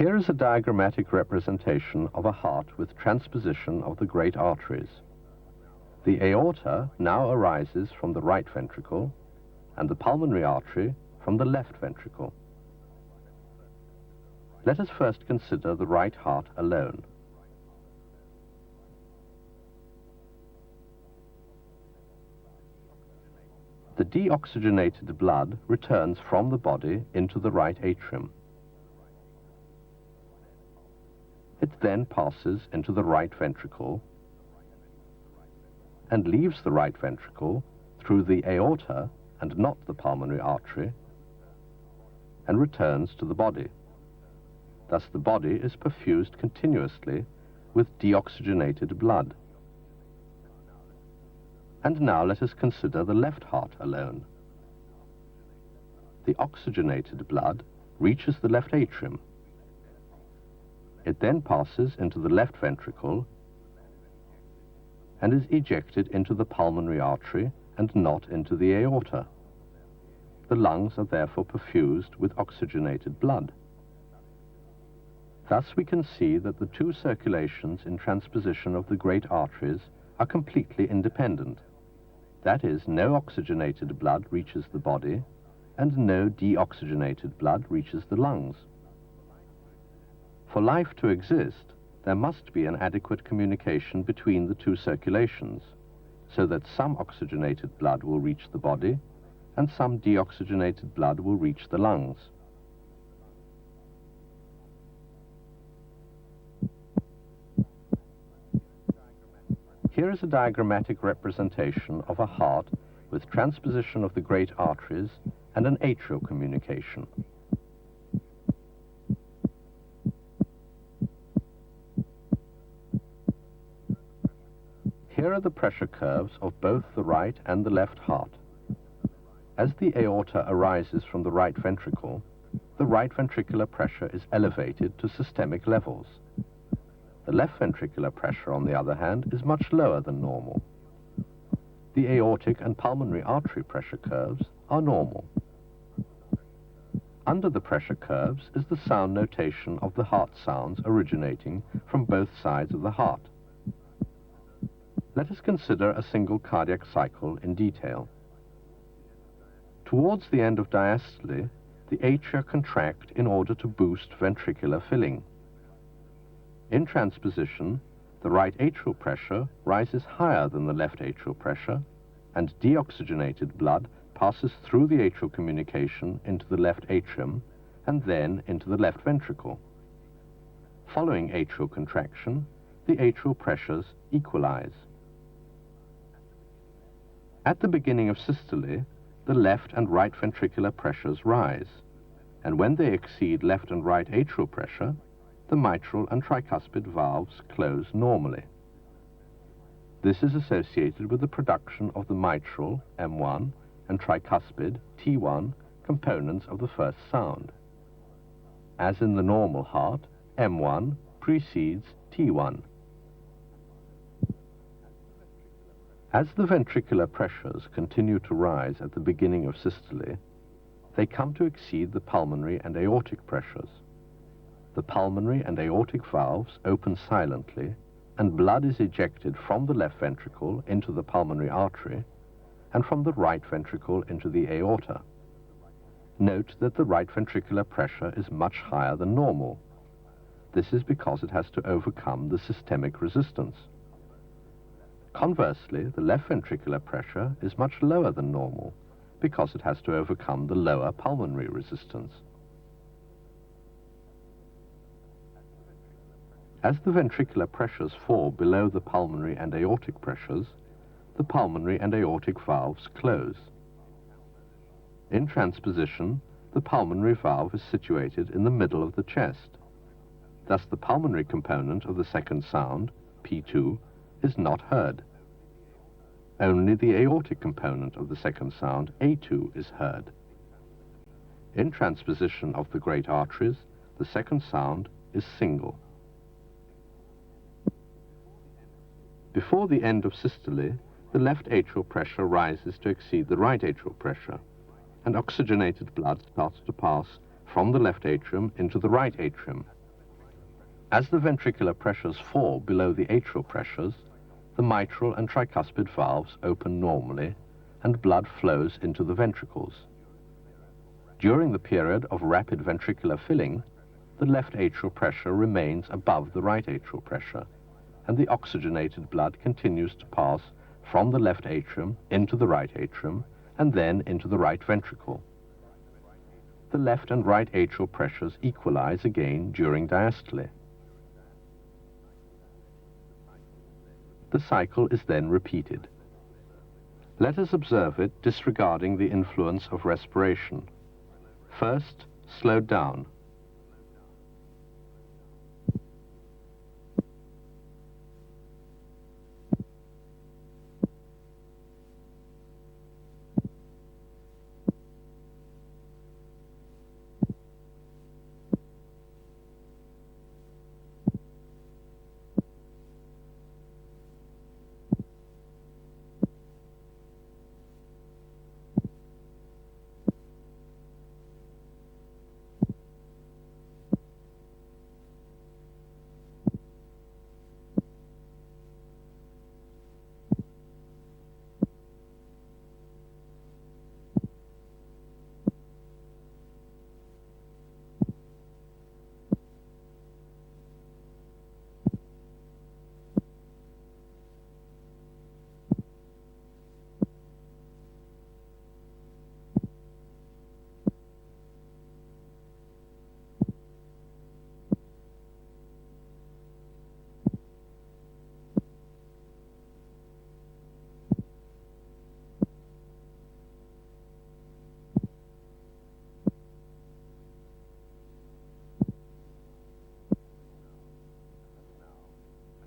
Here is a diagrammatic representation of a heart with transposition of the great arteries. The aorta now arises from the right ventricle and the pulmonary artery from the left ventricle. Let us first consider the right heart alone. The deoxygenated blood returns from the body into the right atrium. It then passes into the right ventricle and leaves the right ventricle through the aorta and not the pulmonary artery and returns to the body. Thus the body is perfused continuously with deoxygenated blood. And now let us consider the left heart alone. The oxygenated blood reaches the left atrium. It then passes into the left ventricle and is ejected into the pulmonary artery and not into the aorta. The lungs are therefore perfused with oxygenated blood. Thus we can see that the two circulations in transposition of the great arteries are completely independent. That is, no oxygenated blood reaches the body and no deoxygenated blood reaches the lungs. For life to exist, there must be an adequate communication between the two circulations, so that some oxygenated blood will reach the body and some deoxygenated blood will reach the lungs. Here is a diagrammatic representation of a heart with transposition of the great arteries and an atrial communication. Here are the pressure curves of both the right and the left heart. As the aorta arises from the right ventricle, the right ventricular pressure is elevated to systemic levels. The left ventricular pressure, on the other hand, is much lower than normal. The aortic and pulmonary artery pressure curves are normal. Under the pressure curves is the sound notation of the heart sounds originating from both sides of the heart. Let us consider a single cardiac cycle in detail. Towards the end of diastole, the atria contract in order to boost ventricular filling. In transposition, the right atrial pressure rises higher than the left atrial pressure, and deoxygenated blood passes through the atrial communication into the left atrium and then into the left ventricle. Following atrial contraction, the atrial pressures equalize. At the beginning of systole, the left and right ventricular pressures rise, and when they exceed left and right atrial pressure, the mitral and tricuspid valves close normally. This is associated with the production of the mitral, M1, and tricuspid, T1, components of the first sound. As in the normal heart, M1 precedes T1. As the ventricular pressures continue to rise at the beginning of systole, they come to exceed the pulmonary and aortic pressures. The pulmonary and aortic valves open silently, and blood is ejected from the left ventricle into the pulmonary artery, and from the right ventricle into the aorta. Note that the right ventricular pressure is much higher than normal. This is because it has to overcome the systemic resistance. Conversely, the left ventricular pressure is much lower than normal, because it has to overcome the lower pulmonary resistance. As the ventricular pressures fall below the pulmonary and aortic pressures, the pulmonary and aortic valves close. In transposition, the pulmonary valve is situated in the middle of the chest. Thus the pulmonary component of the second sound, P2, is not heard. Only the aortic component of the second sound, A2, is heard. In transposition of the great arteries, the second sound is single. Before the end of systole, the left atrial pressure rises to exceed the right atrial pressure, and oxygenated blood starts to pass from the left atrium into the right atrium, As the ventricular pressures fall below the atrial pressures, the mitral and tricuspid valves open normally and blood flows into the ventricles. During the period of rapid ventricular filling, the left atrial pressure remains above the right atrial pressure, and the oxygenated blood continues to pass from the left atrium into the right atrium and then into the right ventricle. The left and right atrial pressures equalize again during diastole. The cycle is then repeated. Let us observe it disregarding the influence of respiration. First, slowed down.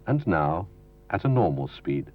And now, at a normal speed.